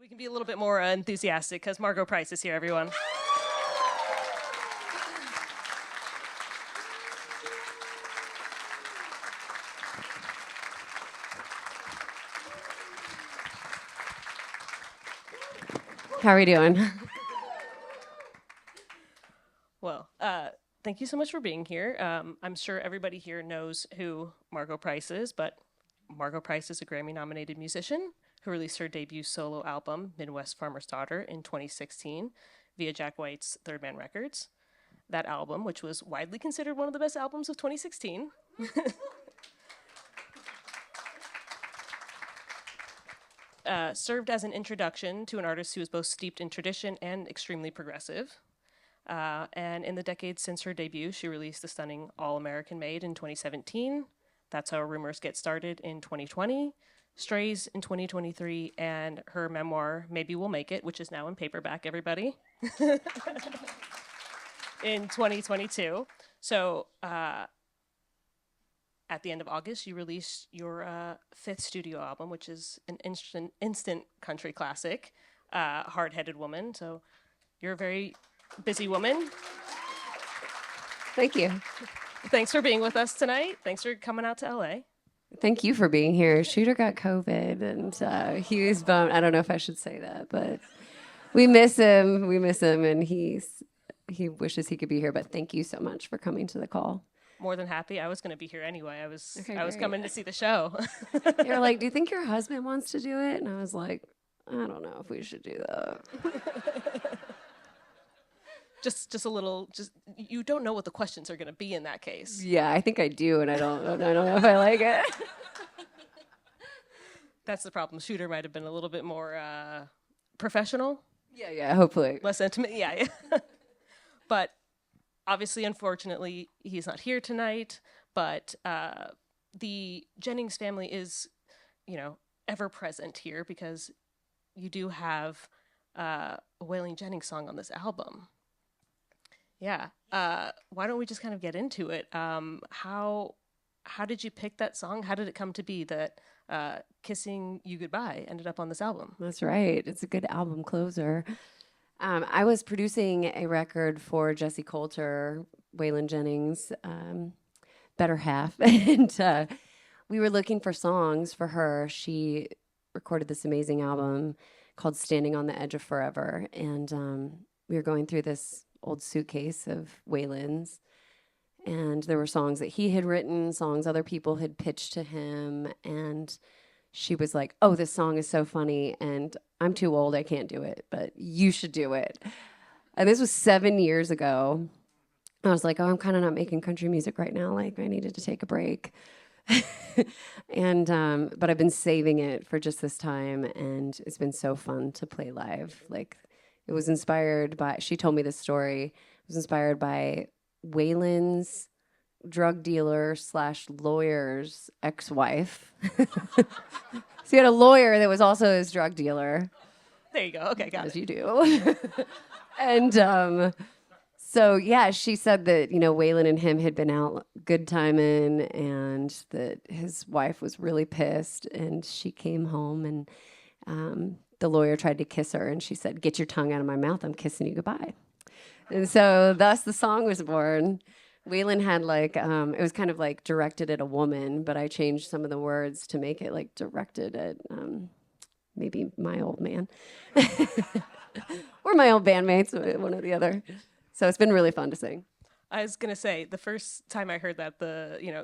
We can be a little bit more enthusiastic because Margo Price is here, everyone. How are we doing? Well, thank you so much for being here. I'm sure everybody here knows who Margo Price is, but Margo Price is a Grammy-nominated musician who released her debut solo album, Midwest Farmer's Daughter, in 2016 via Jack White's Third Man Records. That album, which was widely considered one of the best albums of 2016, served as an introduction to an artist who is both steeped in tradition and extremely progressive. And in the decades since her debut, she released the stunning All-American Made in 2017. That's How Rumors Get Started in 2020. Strays in 2023, and her memoir, Maybe We'll Make It, which is now in paperback, everybody, in 2022. So at the end of August, you released your fifth studio album, which is an instant country classic, Hard-Headed Woman. So you're a very busy woman. Thank you. Thanks for being with us tonight. Thanks for coming out to LA. Thank you for being here. Shooter got COVID, and he was bummed. I don't know if I should say that, but we miss him. We miss him, and he wishes he could be here. But thank you so much for coming to the call. More than happy. I was going to be here anyway. I was coming to see the show. You're like, do you think your husband wants to do it? And I was like, I don't know if we should do that. Just a little. Just you don't know what the questions are going to be in that case. Yeah, I think I do, and I don't know if I like it. That's the problem. Shooter might have been a little bit more professional. Yeah, hopefully. Less intimate, yeah. But obviously, unfortunately, he's not here tonight. But the Jennings family is, ever present here because you do have a Waylon Jennings song on this album. Yeah. Why don't we just kind of get into it? How did you pick that song? How did it come to be that Kissing You Goodbye ended up on this album? That's right. It's a good album closer. I was producing a record for Jessie Coulter, Waylon Jennings' better half, and we were looking for songs for her. She recorded this amazing album called Standing on the Edge of Forever, and we were going through this old suitcase of Waylon's, and there were songs that he had written, songs other people had pitched to him, and she was like, oh, this song is so funny, and I'm too old, I can't do it, but you should do it. And this was 7 years ago. I was like, oh, I'm kind of not making country music right now, like I needed to take a break. And but I've been saving it for just this time, and it's been so fun to play live. Like, it was inspired by, she told me this story, it was inspired by Waylon's drug dealer / lawyer's ex-wife. So he had a lawyer that was also his drug dealer. There you go. Okay, got it. As you do. And so, yeah, she said that, Waylon and him had been out good timing, and that his wife was really pissed, and she came home, and the lawyer tried to kiss her, and she said, get your tongue out of my mouth, I'm kissing you goodbye. And so thus the song was born. Waylon had it was kind of like directed at a woman, but I changed some of the words to make it like directed at maybe my old man. Or my old bandmates, one or the other. So it's been really fun to sing. I was going to say, the first time I heard that,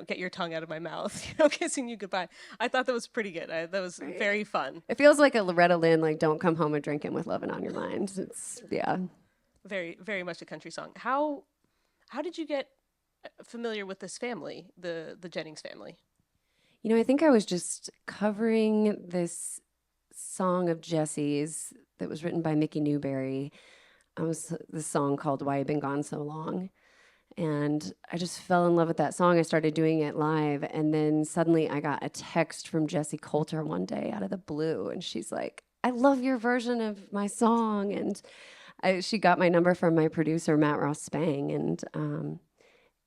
get your tongue out of my mouth, kissing you goodbye, I thought that was pretty good. That was very fun. It feels like a Loretta Lynn, like, don't come home and drinking with lovin' on your mind. It's, yeah. Very, very much a country song. How did you get familiar with this family, the Jennings family? I think I was just covering this song of Jessie's that was written by Mickey Newberry. It was this song called Why You Been Gone So Long. And I just fell in love with that song. I started doing it live, and then suddenly I got a text from Jessie Coulter one day out of the blue, and she's like, I love your version of my song. And she got my number from my producer, Matt Ross Spang, and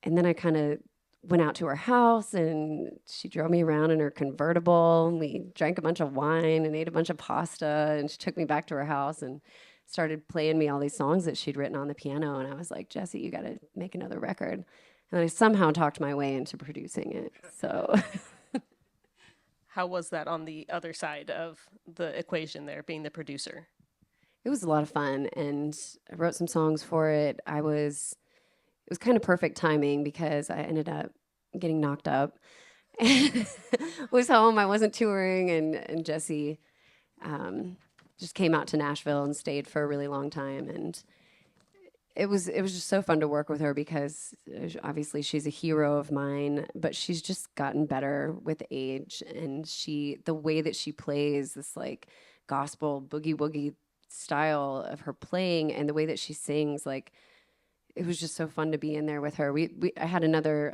then I kind of went out to her house and she drove me around in her convertible. And we drank a bunch of wine and ate a bunch of pasta. And she took me back to her house and started playing me all these songs that she'd written on the piano. And I was like, Jessie, you got to make another record. And I somehow talked my way into producing it. So How was that on the other side of the equation there, being the producer? it was a lot of fun. And I wrote some songs for it. It was kind of perfect timing because I ended up getting knocked up. Was home. I wasn't touring, and Jessie just came out to Nashville and stayed for a really long time. And it was just so fun to work with her because obviously she's a hero of mine, but she's just gotten better with age. And the way that she plays this like gospel boogie woogie style of her playing and the way that she sings, like it was just so fun to be in there with her. I had another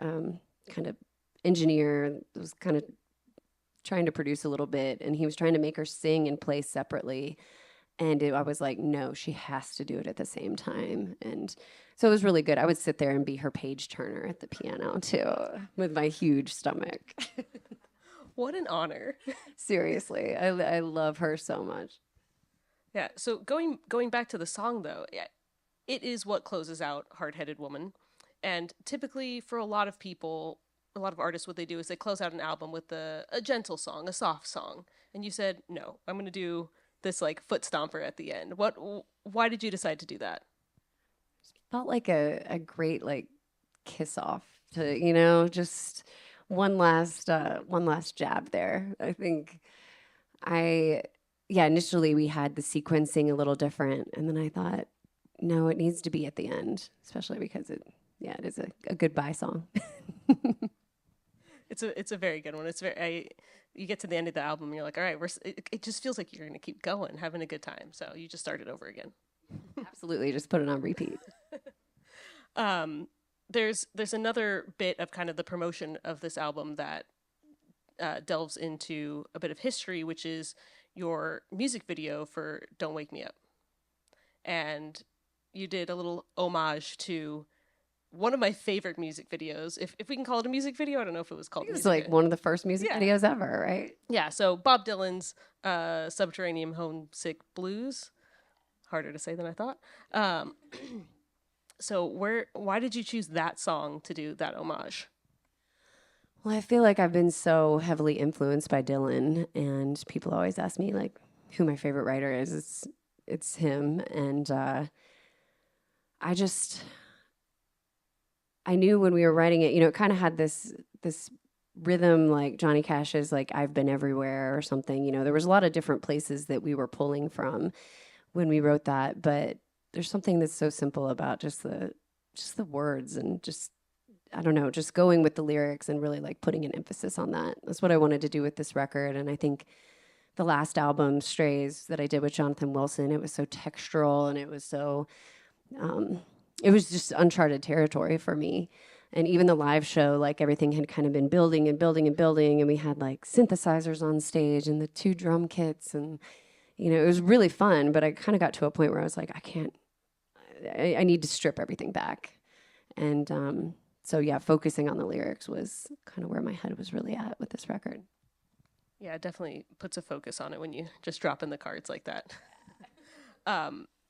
kind of engineer that was kind of trying to produce a little bit, and he was trying to make her sing and play separately. And I was like, no, she has to do it at the same time. And so it was really good. I would sit there and be her page turner at the piano too, with my huge stomach. What an honor. Seriously, I love her so much. Yeah. So going back to the song though, yeah, it is what closes out Hard-Headed Woman. And typically for a lot of people, a lot of artists, what they do is they close out an album with a gentle song, a soft song. And you said, no, I'm going to do this like foot stomper at the end. Why did you decide to do that? Felt like a great like kiss off to, just one last jab there. I think initially we had the sequencing a little different, and then I thought, no, it needs to be at the end, especially because it is a goodbye song. It's a very good one. You get to the end of the album, and you're like, all right, it just feels like you're going to keep going, having a good time. So you just start it over again. Absolutely, just put it on repeat. There's another bit of kind of the promotion of this album that delves into a bit of history, which is your music video for "Don't Wake Me Up," and you did a little homage to one of my favorite music videos. If we can call it a music video, I don't know if it was called. It was like one of the first music videos ever, right? Yeah. So Bob Dylan's "Subterranean Homesick Blues," harder to say than I thought. So why did you choose that song to do that homage? Well, I feel like I've been so heavily influenced by Dylan, and people always ask me like who my favorite writer is. It's him, and I knew when we were writing it, it kind of had this rhythm like Johnny Cash's like "I've Been Everywhere" or something. There was a lot of different places that we were pulling from when we wrote that, but there's something that's so simple about just the words and just, I don't know, just going with the lyrics and really like putting an emphasis on that. That's what I wanted to do with this record. And I think the last album, Strays, that I did with Jonathan Wilson, it was so textural and it was so, it was just uncharted territory for me. And even the live show, like everything had kind of been building and building and building. And we had like synthesizers on stage and the 2 drum kits. And, it was really fun. But I kind of got to a point where I was like, I need to strip everything back. And so, focusing on the lyrics was kind of where my head was really at with this record. Yeah, it definitely puts a focus on it when you just drop in the cards like that.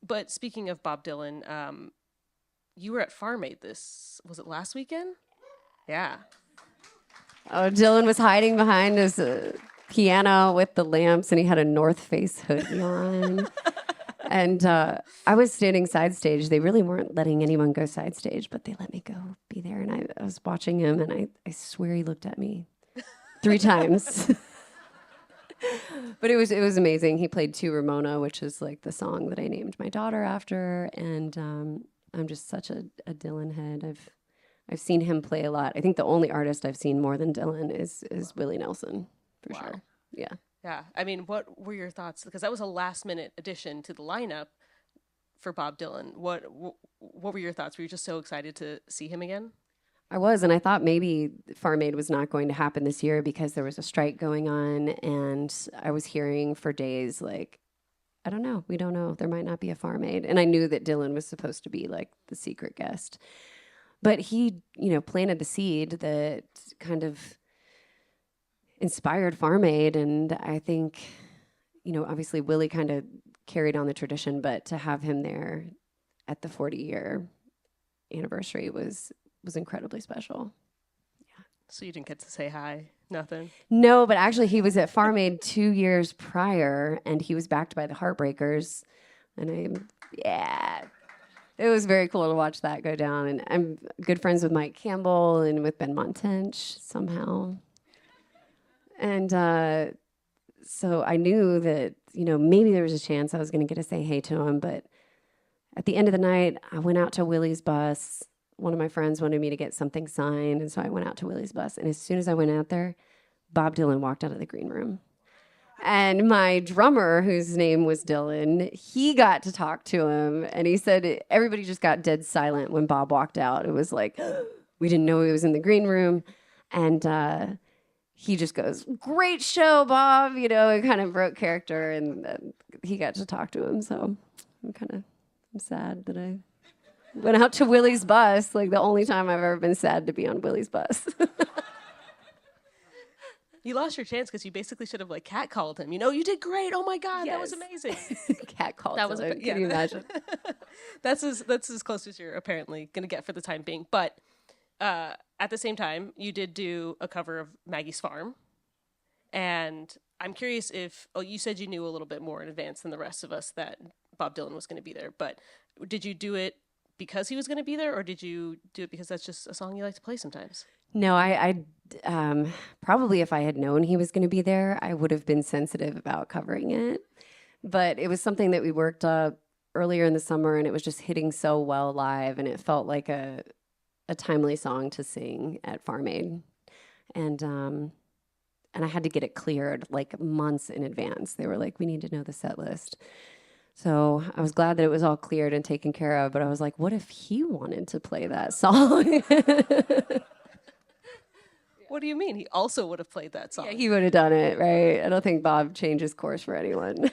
But speaking of Bob Dylan, you were at Farm Aid was it last weekend? Yeah. Oh, Dylan was hiding behind his piano with the lamps, and he had a North Face hoodie on. And I was standing side stage. They really weren't letting anyone go side stage, but they let me go be there. And I was watching him, and I swear he looked at me 3 times. But it was amazing. He played To Ramona, which is like the song that I named my daughter after. And I'm just such a Dylan head. I've seen him play a lot. I think the only artist I've seen more than Dylan is Willie Nelson, for sure. Yeah. Yeah. I mean, what were your thoughts? Because that was a last-minute addition to the lineup for Bob Dylan. What were your thoughts? Were you just so excited to see him again? I was, and I thought maybe Farm Aid was not going to happen this year because there was a strike going on, and I was hearing for days like, I don't know, we don't know, there might not be a Farm Aid. And I knew that Dylan was supposed to be like the secret guest. But he, planted the seed that kind of inspired Farm Aid. And I think, obviously Willie kind of carried on the tradition, but to have him there at the 40-year anniversary was incredibly special. So you didn't get to say hi? Nothing? No, but actually he was at Farm Aid 2 years prior, and he was backed by the Heartbreakers. And it was very cool to watch that go down. And I'm good friends with Mike Campbell and with Ben Montench somehow. And so I knew that, maybe there was a chance I was going to get to say hey to him. But at the end of the night, I went out to Willie's bus. One of my friends wanted me to get something signed, and so I went out to Willie's bus. And as soon as I went out there, Bob Dylan walked out of the green room. And my drummer, whose name was Dylan, he got to talk to him. And he said everybody just got dead silent when Bob walked out. It was like, we didn't know he was in the green room. And he just goes, great show, Bob. It kind of broke character. And he got to talk to him. So I'm sad that I went out to Willie's bus, like the only time I've ever been sad to be on Willie's bus. You lost your chance because you basically should have catcalled him. You did great. Oh my God, Yes. That was amazing. Catcalled. That was Can you imagine? that's as close as you're apparently gonna get for the time being. But at the same time, you did do a cover of Maggie's Farm, and I'm curious if you said you knew a little bit more in advance than the rest of us that Bob Dylan was going to be there, but did you do it because he was going to be there, or did you do it because that's just a song you like to play sometimes? No, I probably if I had known he was going to be there, I would have been sensitive about covering it. But it was something that we worked up earlier in the summer, and it was just hitting so well live, and it felt like a timely song to sing at Farm Aid. And I had to get it cleared months in advance. They were like, we need to know the set list. So I was glad that it was all cleared and taken care of, but I was like, what if he wanted to play that song? What do you mean? He also would have played that song. Yeah, he would have done it, right? I don't think Bob changes course for anyone.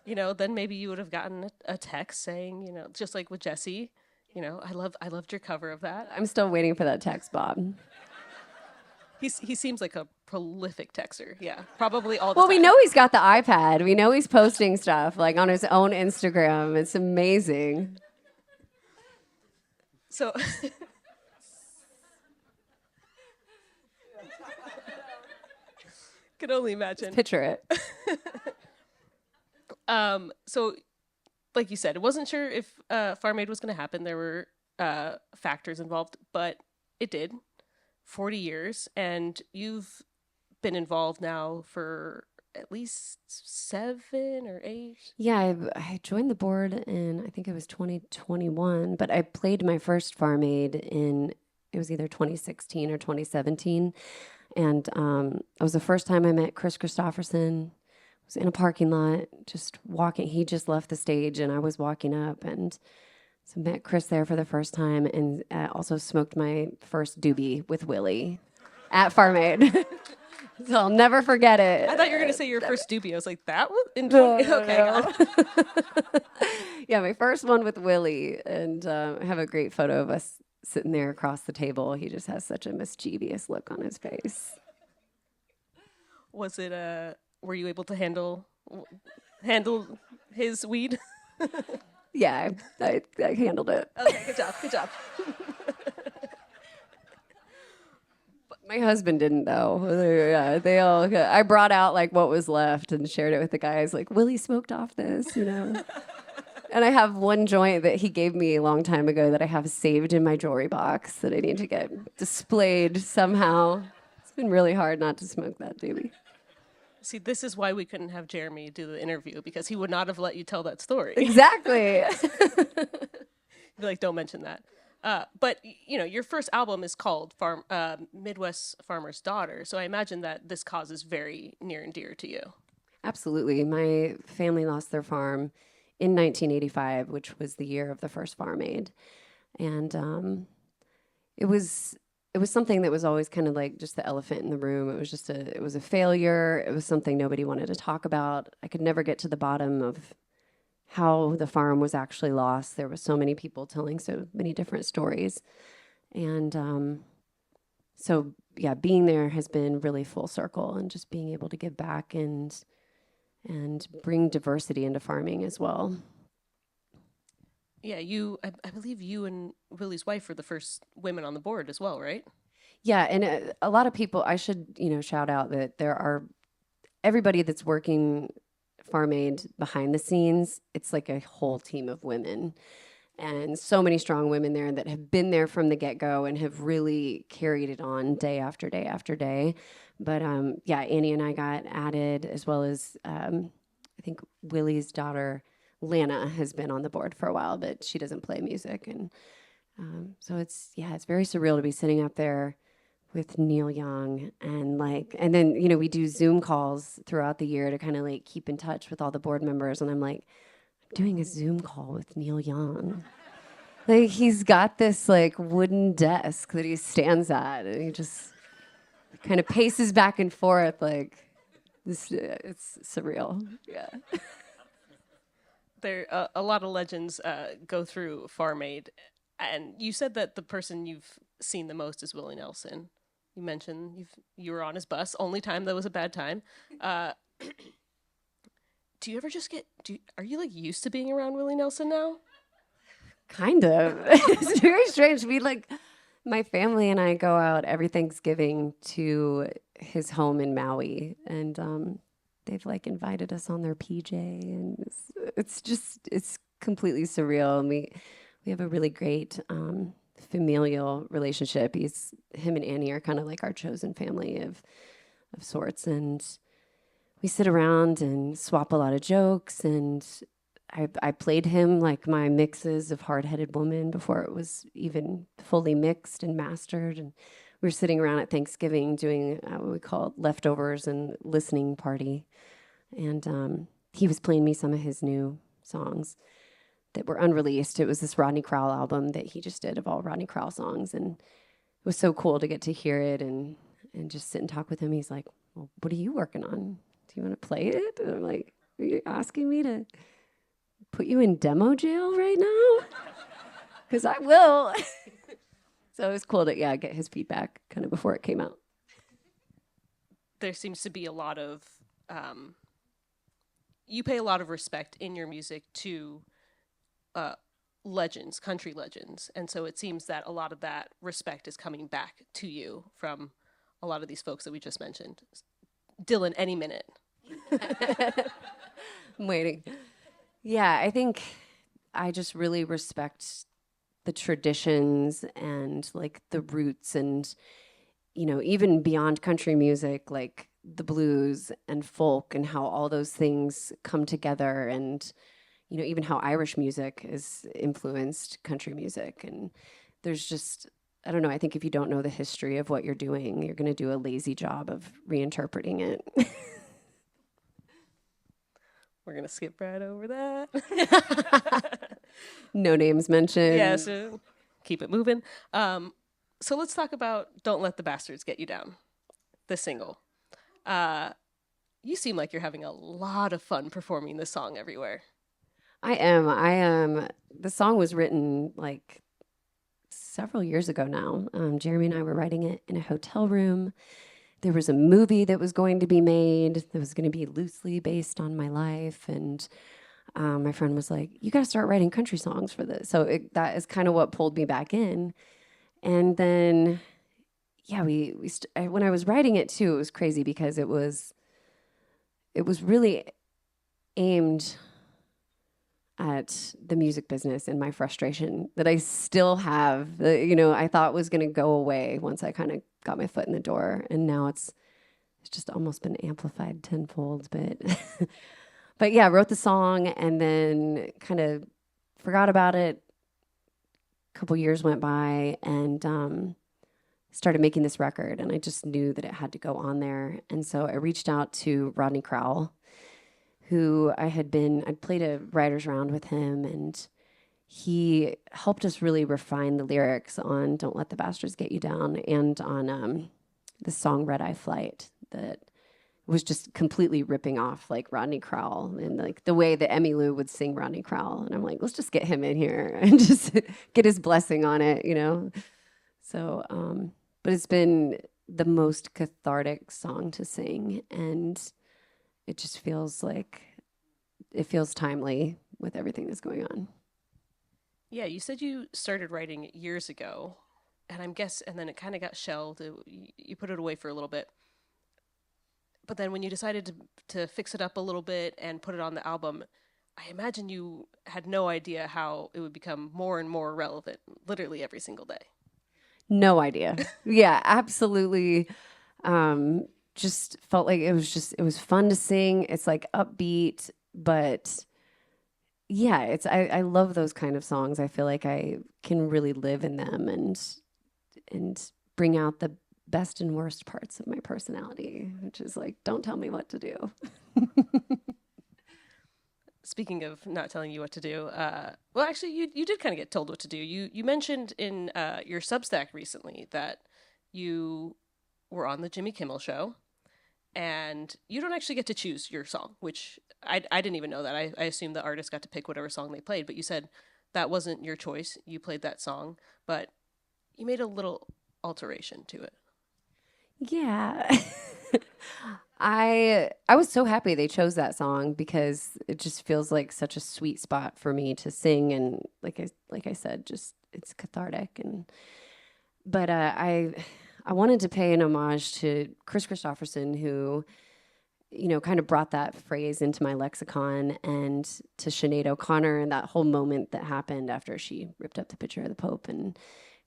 Then maybe you would have gotten a text saying, just like with Jesse, I loved your cover of that. I'm still waiting for that text, Bob. He seems like a prolific texter. Yeah, probably all the Well, time. we know he's got the iPad. We know he's posting stuff on his own Instagram. It's amazing. So could only imagine. Picture it. So like you said, it wasn't sure if Farm Aid was going to happen. There were factors involved, but it did. 40 years, and you've been involved now for at least 7 or 8. Yeah, I joined the board in, I think it was 2021, but I played my first Farm Aid it was either 2016 or 2017. And it was the first time I met Chris Christopherson. I was in a parking lot, just walking. He just left the stage, and I was walking up, and so met Chris there for the first time, and also smoked my first doobie with Willie at Farm Aid. So I'll never forget it. I thought you were going to say your first doobie. I was like, that was in 20... No, okay, no. got it. Yeah, my first one with Willie, and I have a great photo of us sitting there across the table. He just has such a mischievous look on his face. Was it were you able to handle his weed? Yeah, I handled it. Okay, good job. My husband didn't, though. Yeah, I brought out what was left and shared it with the guys. Willie smoked off this, And I have one joint that he gave me a long time ago that I have saved in my jewelry box that I need to get displayed somehow. It's been really hard not to smoke that doobie. See, this is why we couldn't have Jeremy do the interview, because he would not have let you tell that story. Exactly. Be like, don't mention that. But your first album is called Midwest Farmer's Daughter, so I imagine that this cause is very near and dear to you. Absolutely. My family lost their farm in 1985, which was the year of the first Farm Aid, and it was something that was always kind of just the elephant in the room. It was a failure. It was something nobody wanted to talk about. I could never get to the bottom of how the farm was actually lost. There were so many people telling so many different stories. And so, yeah, being there has been really full circle, and just being able to give back and bring diversity into farming as well. Yeah, I believe you and Willie's wife were the first women on the board as well, right? Yeah, and a lot of people, I should, shout out that there are everybody that's working Farm Aid behind the scenes. It's like a whole team of women, and so many strong women there that have been there from the get-go and have really carried it on day after day after day. But yeah, Annie and I got added, as well as I think Willie's daughter Lana has been on the board for a while, but she doesn't play music. And so it's very surreal to be sitting up there with Neil Young, and then we do Zoom calls throughout the year to kind of like keep in touch with all the board members. And I'm like, I'm doing a Zoom call with Neil Young. Like, he's got this like wooden desk that he stands at, and he just kind of paces back and forth like this. It's surreal. Yeah. There a lot of legends go through Farm Aid, and you said that the person you've seen the most is Willie Nelson. You mentioned you were on his bus. Only time that was a bad time. Do you ever just are you like used to being around Willie Nelson now? Kind of. It's very strange. My family and I go out every Thanksgiving to his home in Maui, and they've like invited us on their PJ, and it's completely surreal. And we have a really great familial relationship. Him and Annie are kind of like our chosen family of sorts, and we sit around and swap a lot of jokes. And I played him like my mixes of Hard-Headed Woman before it was even fully mixed and mastered. And we were sitting around at Thanksgiving doing what we call leftovers and listening party. And he was playing me some of his new songs that were unreleased. It was this Rodney Crowell album that he just did of all Rodney Crowell songs. And it was so cool to get to hear it and just sit and talk with him. He's like, well, what are you working on? Do you want to play it? And I'm like, are you asking me to put you in demo jail right now? Because I will. So it was cool to get his feedback kind of before it came out. There seems to be a lot of you pay a lot of respect in your music to legends, country legends, and so it seems that a lot of that respect is coming back to you from a lot of these folks that we just mentioned. Dylan, any minute. I'm waiting. Yeah, I think I just really respect the traditions and like the roots, and even beyond country music, like the blues and folk, and how all those things come together, and even how Irish music has influenced country music. And there's just, I don't know, I think if you don't know the history of what you're doing, you're going to do a lazy job of reinterpreting it. We're going to skip right over that. No names mentioned. Yes, keep it moving. So let's talk about Don't Let the Bastards Get You Down, the single. You seem like you're having a lot of fun performing this song everywhere. I am. The song was written like several years ago now. Jeremy and I were writing it in a hotel room. There was a movie that was going to be made that was going to be loosely based on my life. And my friend was like, you got to start writing country songs for this. So that is kind of what pulled me back in. And then, when I was writing it too, it was crazy because it was really aimed at the music business and my frustration that I still have, I thought was going to go away once I kind of got my foot in the door. And now it's just almost been amplified tenfold. But yeah, wrote the song and then kind of forgot about it. A couple years went by, and started making this record, and I just knew that it had to go on there. And so I reached out to Rodney Crowell, who I'd played a writer's round with him, and he helped us really refine the lyrics on Don't Let the Bastards Get You Down, and on the song Red Eye Flight, that was just completely ripping off like Rodney Crowell and like the way that Emmylou would sing Rodney Crowell. And I'm like, let's just get him in here and just get his blessing on it, So, but it's been the most cathartic song to sing, and it just feels like it feels timely with everything that's going on. Yeah, you said you started writing it years ago, and and then it kind of got shelved. You put it away for a little bit, but then when you decided to fix it up a little bit and put it on the album, I imagine you had no idea how it would become more and more relevant, literally every single day. No idea. Yeah, absolutely. Just felt like it was fun to sing. It's like upbeat, but yeah, I love those kind of songs. I feel like I can really live in them and bring out the best and worst parts of my personality, which is like, don't tell me what to do. Speaking of not telling you what to do, well, actually, you did kind of get told what to do. You mentioned in your Substack recently that you were on the Jimmy Kimmel show, and you don't actually get to choose your song, which I didn't even know that. I assumed the artist got to pick whatever song they played, but you said that wasn't your choice. You played that song, but you made a little alteration to it. Yeah. I was so happy they chose that song because it just feels like such a sweet spot for me to sing, and like I said, just it's cathartic. And but I wanted to pay an homage to Chris Christopherson, who kind of brought that phrase into my lexicon, and to Sinead O'Connor and that whole moment that happened after she ripped up the picture of the Pope and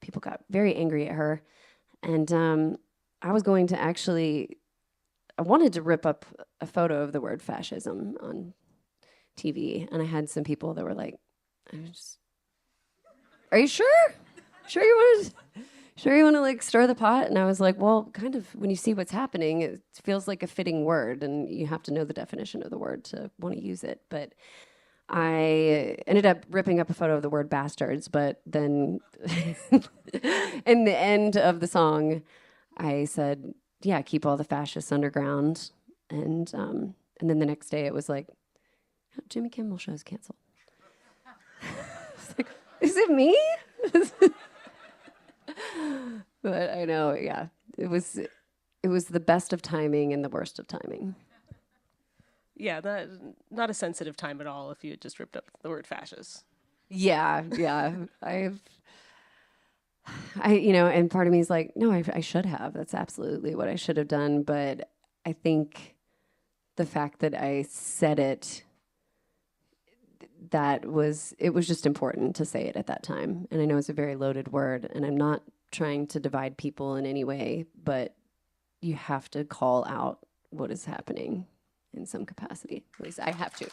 people got very angry at her. And I was going to actually, I wanted to rip up a photo of the word fascism on TV, and I had some people that were like, "Are you sure? Sure you want to? Sure you want to like stir the pot?" And I was like, "Well, kind of. When you see what's happening, it feels like a fitting word, and you have to know the definition of the word to want to use it." But I ended up ripping up a photo of the word bastards, but then in the end of the song, I said, "Yeah, keep all the fascists underground." And then the next day it was like, Jimmy Kimmel show's canceled. It's like, is it me? But I know, yeah, it was the best of timing and the worst of timing. Yeah, not a sensitive time at all if you had just ripped up the word fascist. Yeah, yeah. And part of me is like, no, I should have. That's absolutely what I should have done. But I think the fact that I said it, it was just important to say it at that time. And I know it's a very loaded word, and I'm not trying to divide people in any way, but you have to call out what is happening in some capacity. At least I have to.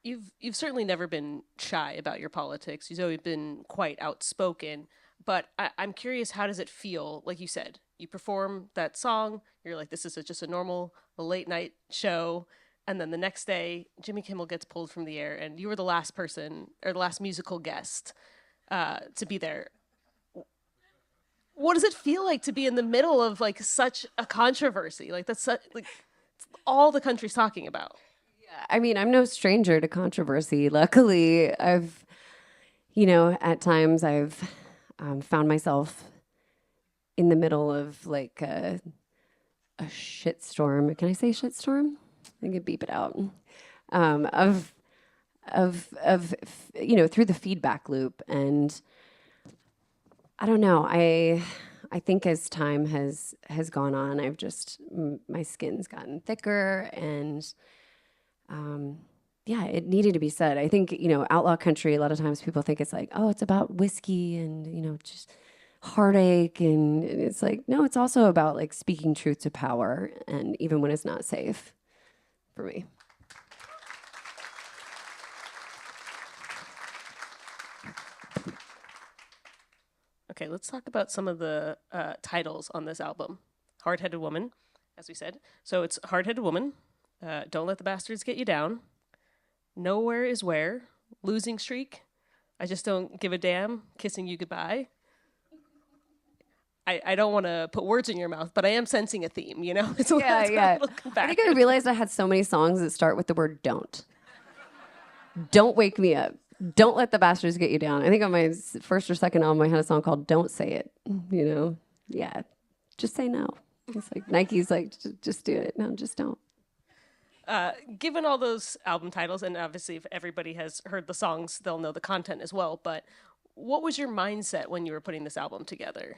You've certainly never been shy about your politics. You've always been quite outspoken. But I'm curious, how does it feel? Like you said, you perform that song. You're like, this is just a normal late night show, and then the next day, Jimmy Kimmel gets pulled from the air, and you were the last person or the last musical guest to be there. What does it feel like to be in the middle of like such a controversy? Like like all the country's talking about. I mean, I'm no stranger to controversy. Luckily, at times I've found myself in the middle of like a shitstorm. Can I say shitstorm? I can beep it out. Um, of, through the feedback loop. And I don't know. I think as time has gone on, my skin's gotten thicker, and yeah, it needed to be said. I think, outlaw country, a lot of times people think it's like, oh, it's about whiskey and, just heartache. And it's like, no, it's also about like speaking truth to power. And even when it's not safe for me. Okay, let's talk about some of the titles on this album. Hard-Headed Woman, as we said. So it's Hard-Headed Woman, Don't Let the Bastards Get You Down, Nowhere Is Where, Losing Streak, I Just Don't Give a Damn, Kissing You Goodbye. I don't want to put words in your mouth, but I am sensing a theme, you know? It's a Yeah, little, yeah. a little I think I realized I had so many songs that start with the word don't. Don't wake me up. Don't let the bastards get you down. I think on my first or second album, I had a song called Don't Say It. You know? Yeah. Just say no. It's like Nike's like, just do it. No, just don't. Given all those album titles, and obviously if everybody has heard the songs, they'll know the content as well, but what was your mindset when you were putting this album together?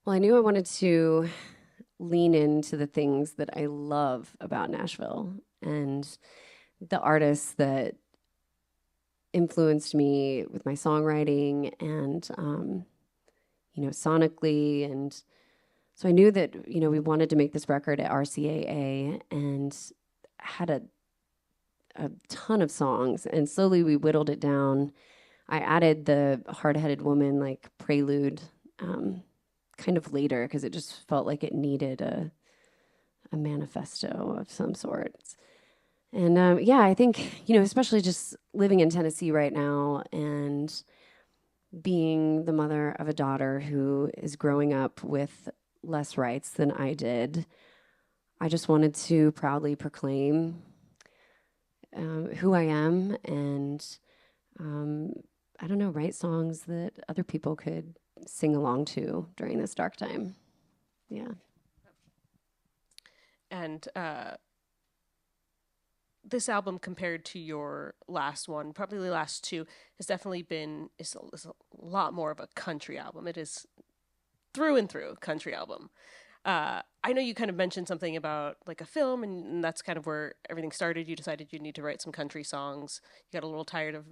Well, I knew I wanted to lean into the things that I love about Nashville and the artists that influenced me with my songwriting and, sonically. And so I knew that, we wanted to make this record at RCAA and had a ton of songs. And slowly we whittled it down. I added the hard-headed woman like prelude kind of later because it just felt like it needed a manifesto of some sort. And I think, especially just living in Tennessee right now and being the mother of a daughter who is growing up with less rights than I did, I just wanted to proudly proclaim who I am and, I don't know, write songs that other people could sing along to during this dark time. Yeah. And this album compared to your last one, probably the last two, has definitely been is a lot more of a country album. It is through and through country album. I know you kind of mentioned something about like a film, and that's kind of where everything started. You decided you need to write some country songs. You got a little tired of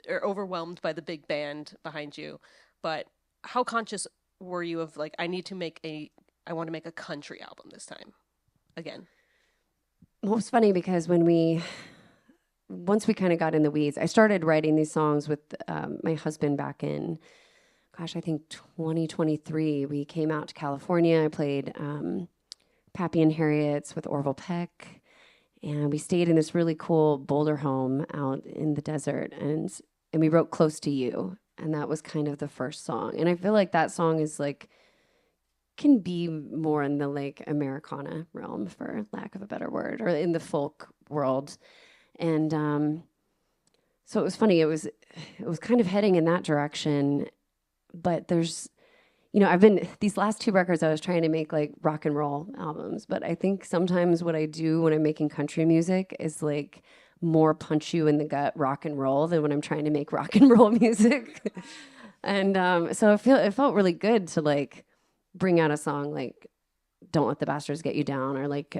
or overwhelmed by the big band behind you. But how conscious were you of like, I want to make a country album this time again? Well, it's funny because once we kind of got in the weeds, I started writing these songs with my husband back in, I think 2023. We came out to California. I played Pappy and Harriet's with Orville Peck. And we stayed in this really cool Boulder home out in the desert. And we wrote Close to You. And that was kind of the first song. And I feel like that song is like, can be more in the like Americana realm, for lack of a better word, or in the folk world. And so it was funny. It was kind of heading in that direction. But there's, I've been, these last two records, I was trying to make like rock and roll albums. But I think sometimes what I do when I'm making country music is like more punch you in the gut rock and roll than when I'm trying to make rock and roll music. And so it felt really good to like bring out a song like Don't Let the Bastards Get You Down, or like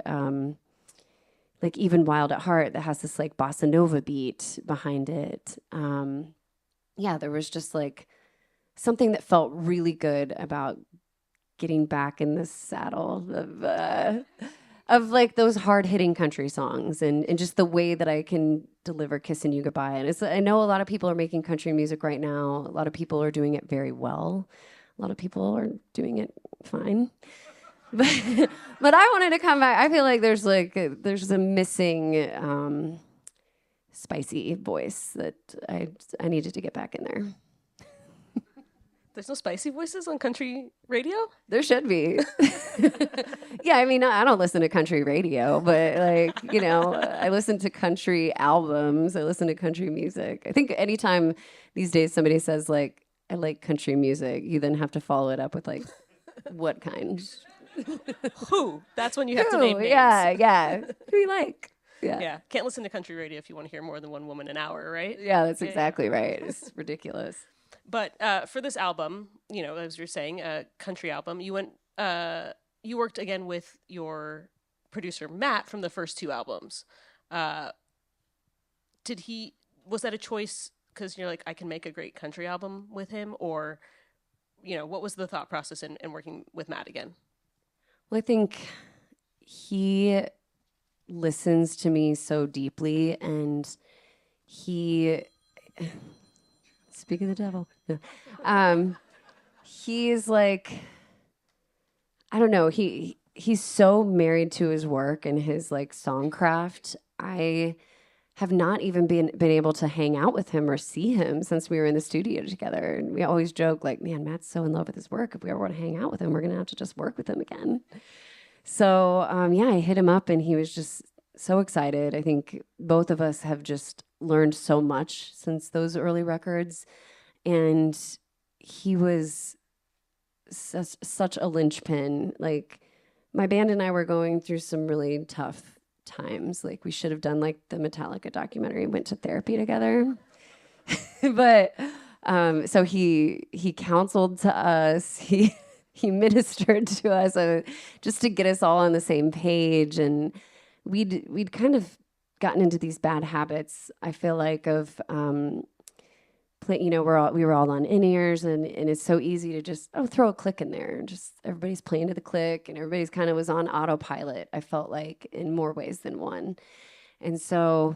Even Wild at Heart that has this like bossa nova beat behind it. There was just like something that felt really good about getting back in the saddle of like those hard-hitting country songs and just the way that I can deliver Kissing You Goodbye. And I know a lot of people are making country music right now. A lot of people are doing it very well. A lot of people are doing it fine. But I wanted to come back. I feel like there's a missing spicy voice that I needed to get back in there. There's no spicy voices on country radio? There should be. Yeah, I mean, I don't listen to country radio, but like, I listen to country albums. I listen to country music. I think anytime these days somebody says like, I like country music, you then have to follow it up with like, what kind? Who? That's when you have to name names. Yeah. Who do you like? Yeah. Can't listen to country radio if you want to hear more than one woman an hour, right? Yeah, that's exactly right. It's ridiculous. But for this album, as you're saying, a country album, you worked again with your producer Matt from the first two albums. Was that a choice because you're like, I can make a great country album with him, or what was the thought process in working with Matt again? Well, I think he listens to me so deeply, and he, speak of the devil, no. He's like, I don't know, he's so married to his work and his like songcraft. I have not even been able to hang out with him or see him since we were in the studio together. And we always joke like, man, Matt's so in love with his work. If we ever want to hang out with him, we're going to have to just work with him again. So, yeah, I hit him up and he was just so excited. I think both of us have just learned so much since those early records. And he was such a linchpin. Like, my band and I were going through some really tough times. Like, we should have done like the Metallica documentary, went to therapy together. But so he counseled to us. He ministered to us just to get us all on the same page. And we'd kind of gotten into these bad habits, I feel like, of you know, we were all on in-ears, and it's so easy to just throw a click in there, and just everybody's playing to the click, and everybody's kind of was on autopilot, I felt like, in more ways than one. And so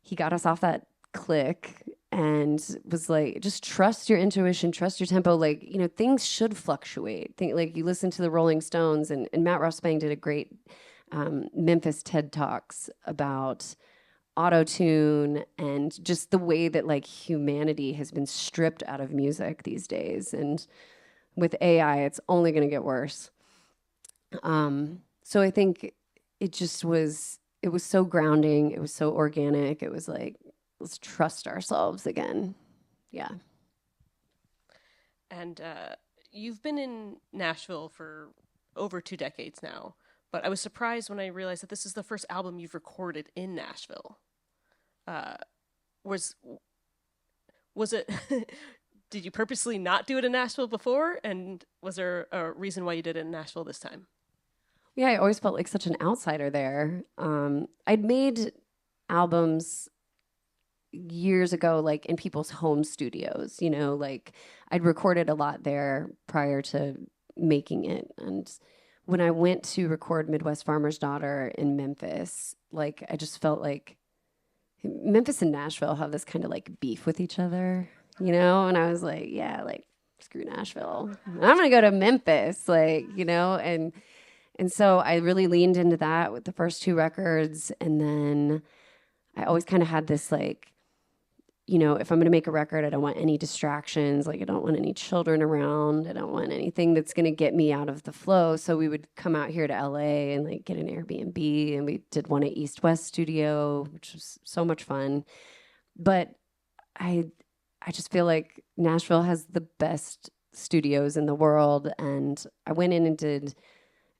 he got us off that click and was like, just trust your intuition, trust your tempo. Like, you know, things should fluctuate. Like, you listen to the Rolling Stones, and Matt Rossbang did a great Memphis TED Talks about auto-tune and just the way that like humanity has been stripped out of music these days. And with AI, it's only going to get worse. So I think it was so grounding. It was so organic. It was like, let's trust ourselves again. Yeah. And you've been in Nashville for over 2 decades now. But I was surprised when I realized that this is the first album you've recorded in Nashville. Was it? Did you purposely not do it in Nashville before? And was there a reason why you did it in Nashville this time? Yeah, I always felt like such an outsider there. I'd made albums years ago, like in people's home studios. You know, like I'd recorded a lot there prior to making it, and when I went to record Midwest Farmer's Daughter in Memphis, like I just felt like Memphis and Nashville have this kind of like beef with each other, you know? And I was like, yeah, like screw Nashville. I'm going to go to Memphis, like, you know? And so I really leaned into that with the first 2 records. And then I always kind of had this like, you know, if I'm going to make a record, I don't want any distractions. Like, I don't want any children around. I don't want anything that's going to get me out of the flow. So we would come out here to LA and like get an Airbnb, and we did one at East West Studio, which was so much fun. But I just feel like Nashville has the best studios in the world. And I went in and did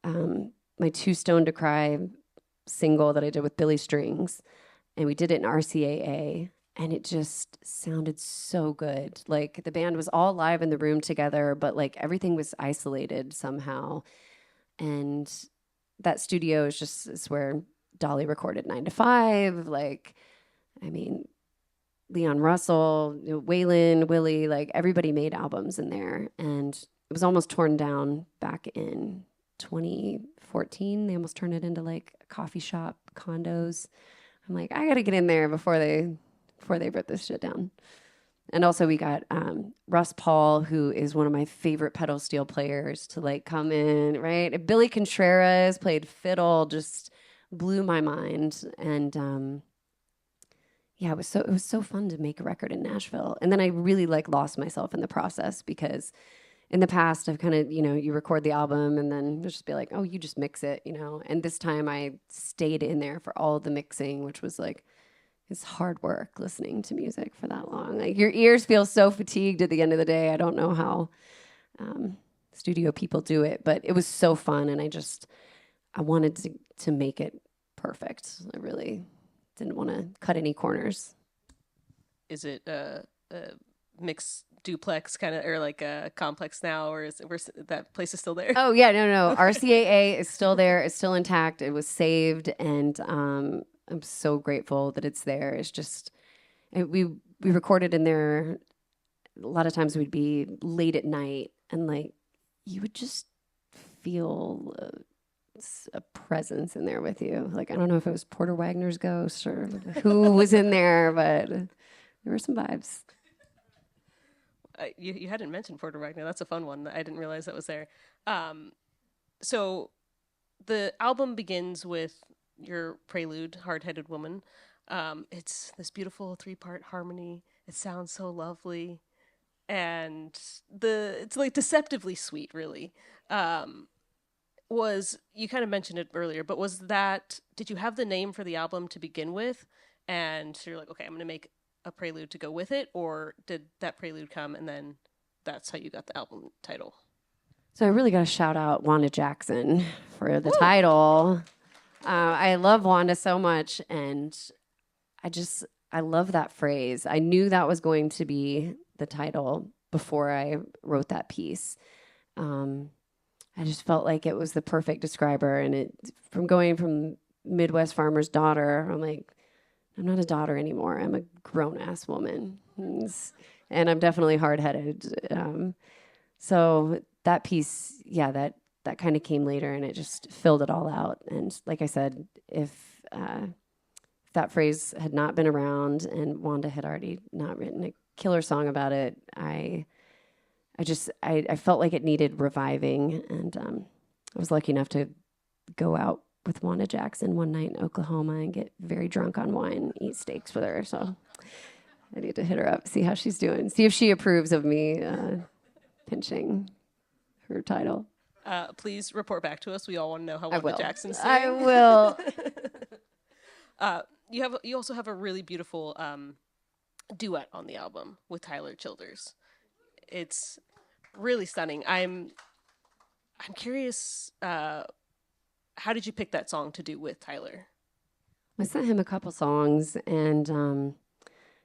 my Too Stoned to Cry single that I did with Billy Strings, and we did it in RCAA. And it just sounded so good. Like the band was all live in the room together, but like everything was isolated somehow. And that studio is where Dolly recorded 9 to 5. Like, I mean, Leon Russell, you know, Waylon, Willie, like everybody made albums in there. And it was almost torn down back in 2014. They almost turned it into like a coffee shop, condos. I'm like, I got to get in there before they rip this shit down. And also we got Russ Paul, who is one of my favorite pedal steel players, to like come in, right? And Billy Contreras played fiddle, just blew my mind. And yeah, it was so fun to make a record in Nashville. And then I really like lost myself in the process, because in the past I've kind of, you know, you record the album and then just be like, oh, you just mix it, you know. And this time I stayed in there for all of the mixing, which was like, it's hard work listening to music for that long. Like your ears feel so fatigued at the end of the day. I don't know how studio people do it, but it was so fun. And I wanted to make it perfect. I really didn't want to cut any corners. Is it a mixed duplex kind of, or like a complex now, or that place is still there? Oh yeah, no. RCAA is still there. It's still intact. It was saved, and I'm so grateful that it's there. It's just we recorded in there. A lot of times we'd be late at night, and like you would just feel a presence in there with you. Like, I don't know if it was Porter Wagner's ghost or who was in there, but there were some vibes. You hadn't mentioned Porter Wagner. That's a fun one. I didn't realize that was there. So the album begins with your prelude, Hard-Headed Woman. It's this beautiful 3-part harmony. It sounds so lovely, and it's like deceptively sweet, really. Was you kind of mentioned it earlier, but did you have the name for the album to begin with, and so you're like, okay, I'm gonna make a prelude to go with it, or did that prelude come and then that's how you got the album title? So I really got to shout out Wanda Jackson for the Woo! title. I love Wanda so much, and I love that phrase. I knew that was going to be the title before I wrote that piece. I just felt like it was the perfect describer, and from going from Midwest farmer's daughter, I'm like, I'm not a daughter anymore. I'm a grown ass woman, and I'm definitely hard headed. So that piece, yeah, that kind of came later, and it just filled it all out. And like I said, if that phrase had not been around and Wanda had already not written a killer song about it, I felt like it needed reviving, and I was lucky enough to go out with Wanda Jackson one night in Oklahoma and get very drunk on wine and eat steaks with her. So I need to hit her up, see how she's doing, see if she approves of me pinching her title. Please report back to us. We all want to know how Wanda Jackson's doing. I will. You also have a really beautiful duet on the album with Tyler Childers. It's really stunning. I'm curious, how did you pick that song to do with Tyler? I sent him a couple songs, and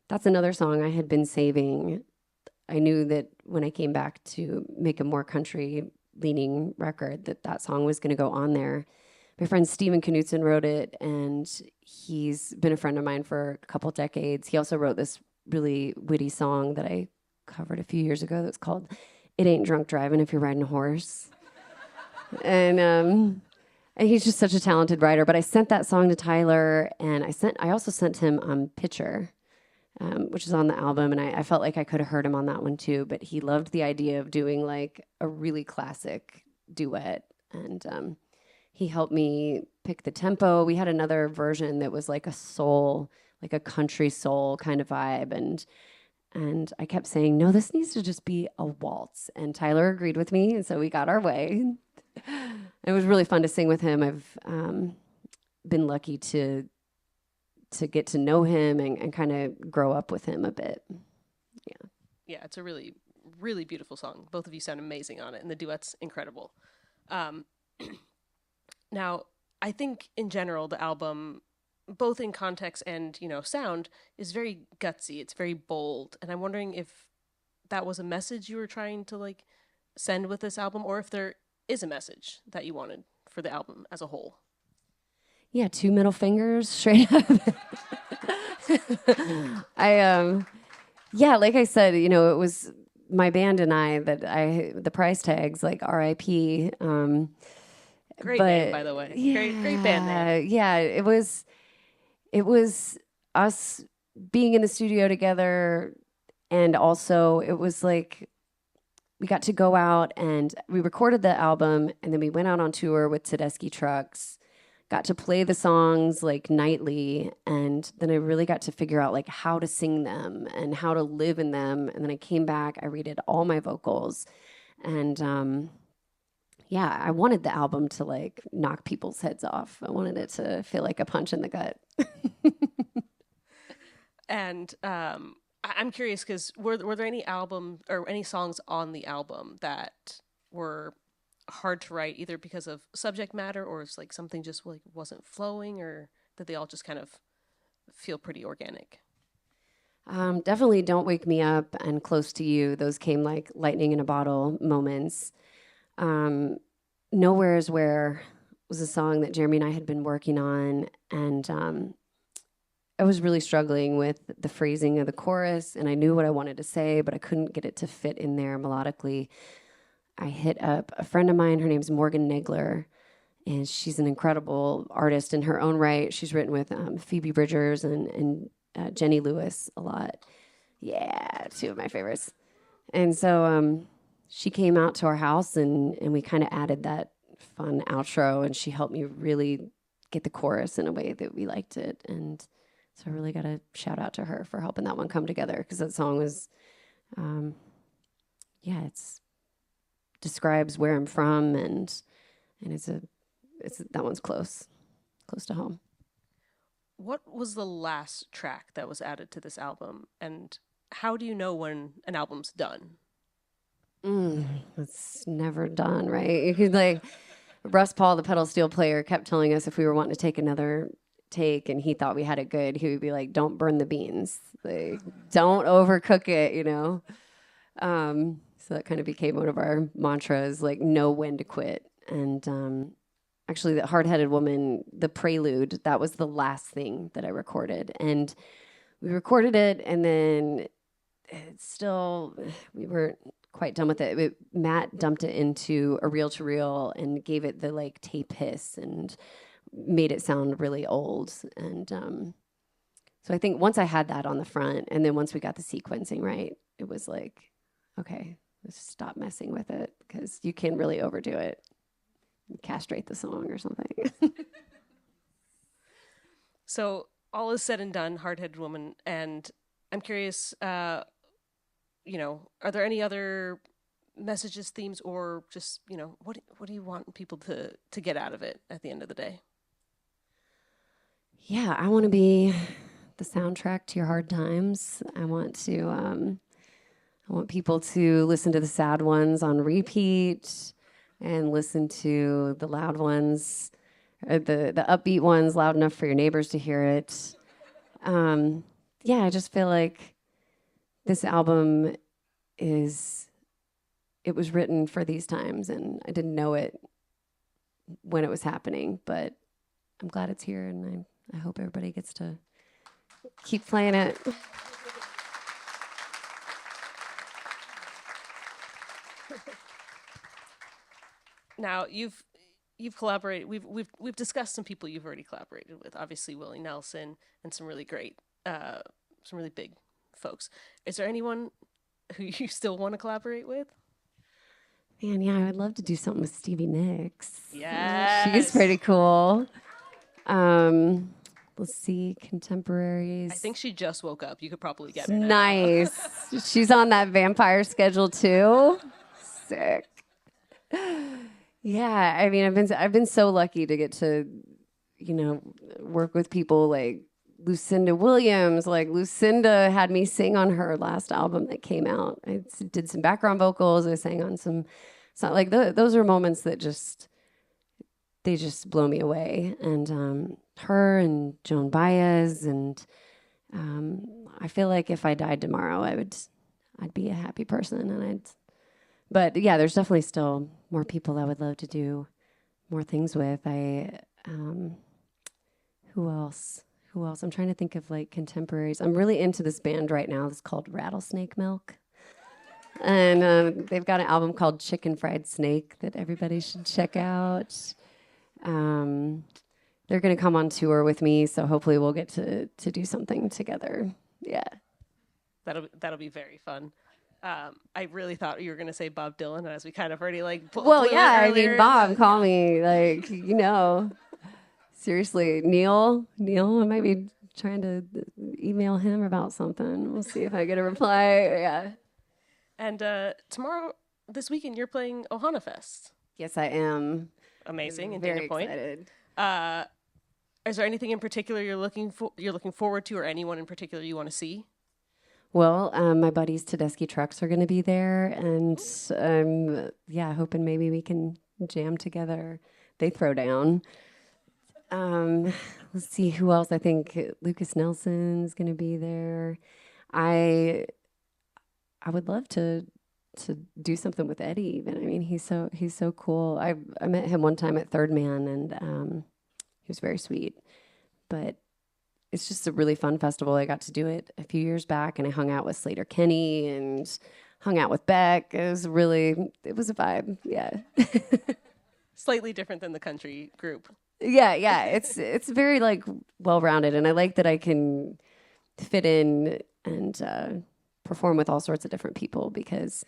that's another song I had been saving. I knew that when I came back to make a more country-leaning record, that song was going to go on there. My friend Steven Knutson wrote it, and he's been a friend of mine for a couple decades. He also wrote this really witty song that I covered a few years ago that's called "It Ain't Drunk Driving If You're Riding a Horse." And he's just such a talented writer. But I sent that song to Tyler, and I also sent him Pitcher, which is on the album, and I felt like I could have heard him on that one too. But he loved the idea of doing like a really classic duet, and he helped me pick the tempo. We had another version that was like a soul, like a country soul kind of vibe, and I kept saying, no, this needs to just be a waltz. And Tyler agreed with me, and so we got our way. It was really fun to sing with him. I've been lucky to get to know him and kind of grow up with him a bit. Yeah. Yeah, it's a really, really beautiful song. Both of you sound amazing on it, and the duet's incredible. Now, I think in general, the album, both in context and, sound, is very gutsy. It's very bold. And I'm wondering if that was a message you were trying to like send with this album, or if there is a message that you wanted for the album as a whole. Yeah, 2 middle fingers straight up. Yeah, like I said, it was my band and I the price tags like R.I.P. Great name, by the way. Yeah, great band name. Yeah, it was us being in the studio together, and also it was like we got to go out and we recorded the album, and then we went out on tour with Tedeschi Trucks, got to play the songs like nightly, and then I really got to figure out like how to sing them and how to live in them. And then I came back, I redid all my vocals, and yeah, I wanted the album to like knock people's heads off. I wanted it to feel like a punch in the gut. And I'm curious because were there any album or any songs on the album that were hard to write, either because of subject matter or it's like something just like wasn't flowing, or did they all just kind of feel pretty organic? Definitely Don't Wake Me Up and Close to You. Those came like lightning in a bottle moments. Nowhere is Where was a song that Jeremy and I had been working on, and I was really struggling with the phrasing of the chorus, and I knew what I wanted to say, but I couldn't get it to fit in there melodically. I hit up a friend of mine, her name's Morgan Nagler, and she's an incredible artist in her own right. She's written with Phoebe Bridgers and Jenny Lewis a lot. Yeah, 2 of my favorites. And so she came out to our house, and we kind of added that fun outro, and she helped me really get the chorus in a way that we liked it. And So I really got to shout out to her for helping that one come together, because that song was, it's describes where I'm from, and it's that one's close to home. What was the last track that was added to this album, and how do you know when an album's done? It's never done, right? You could, like, Russ Paul, the pedal steel player, kept telling us if we were wanting to take another take and he thought we had it good, he would be like, "Don't burn the beans, like, don't overcook it," you know. So that kind of became one of our mantras, like, know when to quit. And actually, the Hard-Headed Woman, the prelude, that was the last thing that I recorded, and we recorded it, and then we weren't quite done with it. Matt dumped it into a reel-to-reel and gave it the, like, tape hiss and made it sound really old. And so I think once I had that on the front, and then once we got the sequencing right, it was like, okay, let's stop messing with it, because you can really overdo it, castrate the song or something. So all is said and done, Hard-Headed Woman, and I'm curious, are there any other messages, themes, or just, what do you want people to get out of it at the end of the day? Yeah, I want to be the soundtrack to your hard times. I want people to listen to the sad ones on repeat and listen to the loud ones, the upbeat ones loud enough for your neighbors to hear it. I just feel like this album it was written for these times, and I didn't know it when it was happening, but I'm glad it's here, and I hope everybody gets to keep playing it. Now you've collaborated. We've discussed some people you've already collaborated with. Obviously, Willie Nelson and some really great, some really big folks. Is there anyone who you still want to collaborate with? Man, yeah, I would love to do something with Stevie Nicks. Yes, she's pretty cool. Let's see, contemporaries. I think she just woke up. You could probably get her now. Nice. She's on that vampire schedule too. Sick. Yeah, I mean, I've been so lucky to get to, work with people like Lucinda Williams. Like, Lucinda had me sing on her last album that came out. I did some background vocals. I sang on some like those are moments that they just blow me away. And her and Joan Baez, and I feel like if I died tomorrow, I'd be a happy person, and But yeah, there's definitely still more people I would love to do more things with. Who else? I'm trying to think of, like, contemporaries. I'm really into this band right now. It's called Rattlesnake Milk. And they've got an album called Chicken Fried Snake that everybody should check out. They're going to come on tour with me, so hopefully we'll get to do something together. Yeah. That'll be very fun. I really thought you were going to say Bob Dylan, as we kind of already Well, yeah, I mean, Bob, call me, like, Seriously, Neil, I might be trying to email him about something. We'll see if I get a reply. Yeah. And this weekend, you're playing Ohana Fest. Yes, I am. Amazing, and very Dana Point. Excited. Is there anything in particular you're looking forward to, or anyone in particular you want to see? Well, my buddies Tedeschi Trucks are going to be there, and hoping maybe we can jam together. They throw down. Let's see who else. I think Lucas Nelson's going to be there. I would love to do something with Eddie, even. I mean, he's so cool. I met him one time at Third Man, and he was very sweet. But it's just a really fun festival. I got to do it a few years back, and I hung out with Slater Kenny and hung out with Beck. It was a vibe. Yeah. Slightly different than the country group. Yeah. It's very, like, well-rounded, and I like that I can fit in and perform with all sorts of different people, because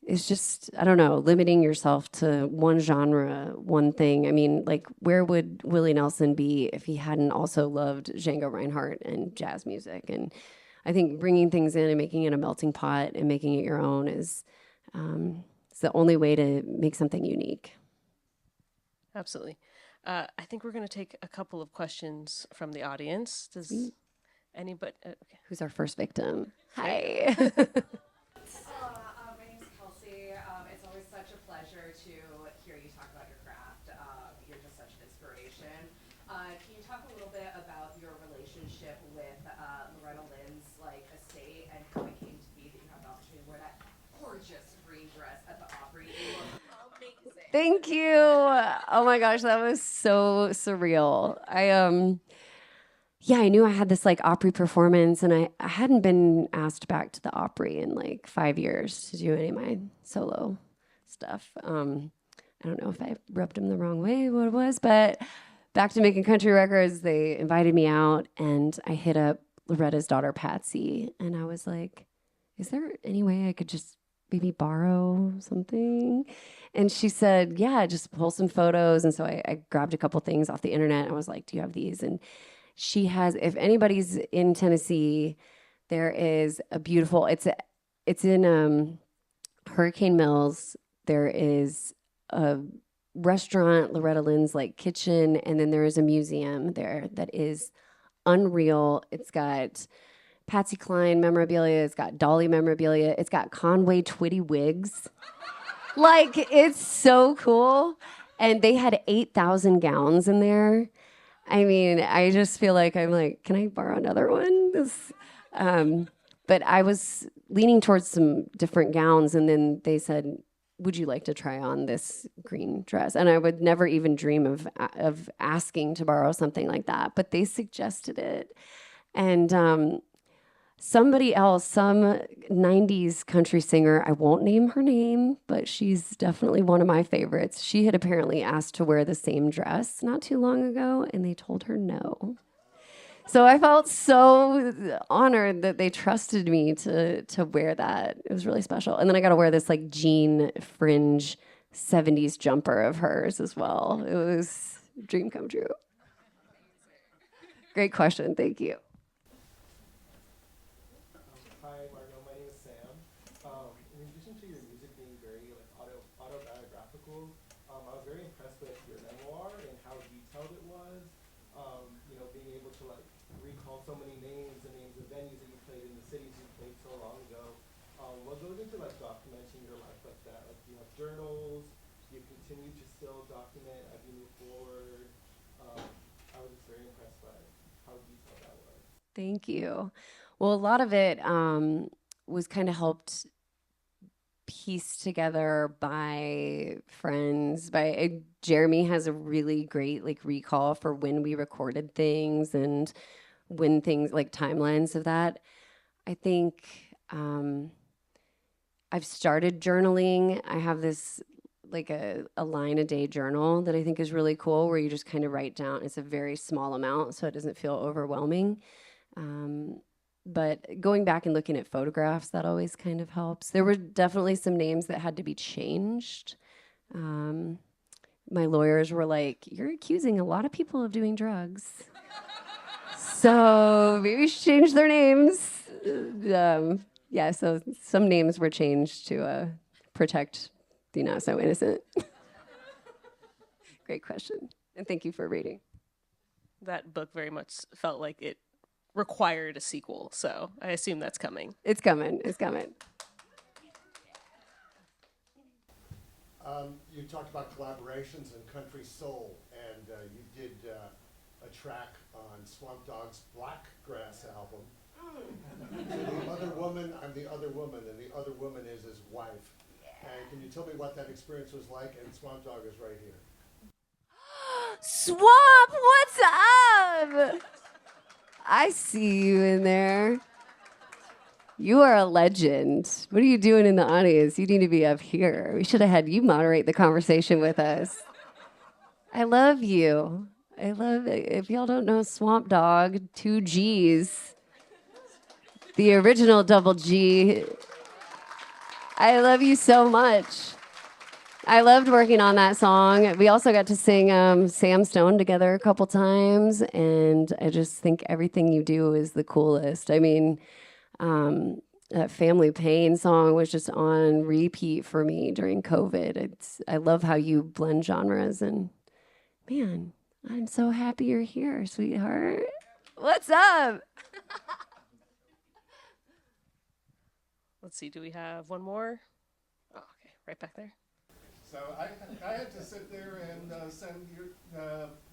is just, I don't know, limiting yourself to one genre, one thing. I mean, like, where would Willie Nelson be if he hadn't also loved Django Reinhardt and jazz music? And I think bringing things in and making it a melting pot and making it your own is it's the only way to make something unique. Absolutely. I think we're going to take a couple of questions from the audience. Does anybody? Okay. Who's our first victim? Hi. My name's Kelsey. It's always such a pleasure to hear you talk about your craft. You're just such an inspiration. Can you talk a little bit about your relationship with Loretta Lynn's estate and how it came to be that you had the opportunity to wear that gorgeous green dress at the Opry? You look amazing. Thank you. Oh my gosh, that was so surreal. I knew I had this Opry performance, and I hadn't been asked back to the Opry in 5 years to do any of my solo stuff. I don't know if I rubbed them the wrong way, what it was, but back to making country records, they invited me out, and I hit up Loretta's daughter, Patsy, and I was like, is there any way I could just maybe borrow something? And she said, yeah, just pull some photos. And so I grabbed a couple things off the internet. I was like, do you have these? And she has, if anybody's in Tennessee, there is a beautiful, it's in Hurricane Mills. There is a restaurant, Loretta Lynn's kitchen, and then there is a museum there that is unreal. It's got Patsy Cline memorabilia, it's got Dolly memorabilia, it's got Conway Twitty wigs. It's so cool. And they had 8,000 gowns in there. I mean, I just feel like I'm can I borrow another one? But I was leaning towards some different gowns, and then they said, would you like to try on this green dress? And I would never even dream of asking to borrow something like that, but they suggested it. And somebody else, some 90s country singer, I won't name her name, but she's definitely one of my favorites. She had apparently asked to wear the same dress not too long ago, and they told her no. So I felt so honored that they trusted me to wear that. It was really special. And then I got to wear this jean fringe 70s jumper of hers as well. It was a dream come true. Great question. Thank you. Hi, Margo. My name is Sam. In addition to your music being very autobiographical, I was very impressed with your memoir and how detailed it was. Being able to recall so many names and names of venues that you played in the cities you played so long ago. What goes into documenting your life like that? Do you have journals? Do you continue to still document as you move forward? I was just very impressed by how detailed that was. Thank you. Well, a lot of it was kind of helped pieced together by friends. Jeremy has a really great recall for when we recorded things and when things timelines of that. I think I've started journaling. I have this a line a day journal that I think is really cool, where you just kind of write down. It's a very small amount, so it doesn't feel overwhelming. But going back and looking at photographs, that always kind of helps. There were definitely some names that had to be changed. My lawyers were like, you're accusing a lot of people of doing drugs. So maybe you should change their names. So some names were changed to protect the not so innocent. Great question. And thank you for reading. That book very much felt like it required a sequel, so I assume that's coming. It's coming. It's coming. You talked about collaborations and country soul, and you did a track on Swamp Dogg's Blackgrass album. To the other woman, I'm the other woman, and the other woman is his wife. And can you tell me what that experience was like? And Swamp Dogg is right here. Swamp, what's up? I see you in there. You are a legend. What are you doing in the audience? You need to be up here. We should have had you moderate the conversation with us. I love you. I love it. If y'all don't know Swamp Dogg, 2 G's. The original double G. I love you so much. I loved working on that song. We also got to sing Sam Stone together a couple times, and I just think everything you do is the coolest. I mean, that Family Pain song was just on repeat for me during COVID. I love how you blend genres, and man, I'm so happy you're here, sweetheart. What's up? Let's see, do we have one more? Oh, okay, right back there. So I had to sit there and send your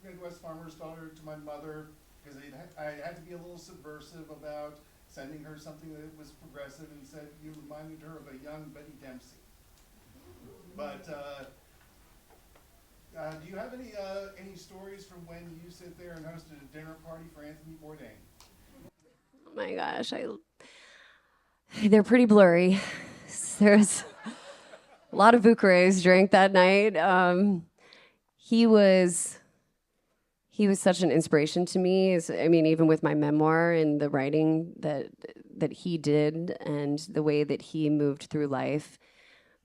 Midwest Farmer's Daughter to my mother because I had to be a little subversive about sending her something that was progressive and said you reminded her of a young Betty Dempsey. But do you have any stories from when you sit there and hosted a dinner party for Anthony Bourdain? Oh my gosh, they're pretty blurry. There's a lot of Bucharest drank that night. He was such an inspiration to me. I mean, even with my memoir and the writing that he did and the way that he moved through life.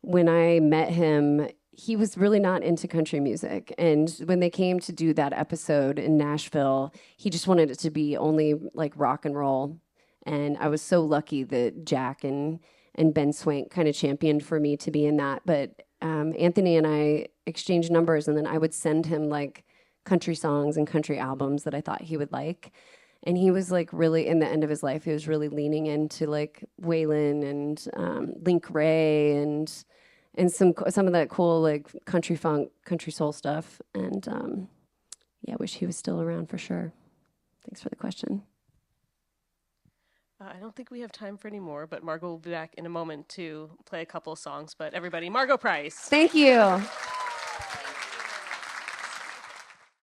When I met him, he was really not into country music. And when they came to do that episode in Nashville, he just wanted it to be only like rock and roll. And I was so lucky that Jack and Ben Swank kind of championed for me to be in that. But Anthony and I exchanged numbers, and then I would send him like country songs and country albums that I thought he would like. And he was like really, in the end of his life, he was really leaning into like Waylon and Link Ray and some of that cool like country funk, country soul stuff. And yeah, I wish he was still around for sure. Thanks for the question. I don't think we have time for any more, but Margo will be back in a moment to play a couple of songs. But everybody, Margo Price. Thank you.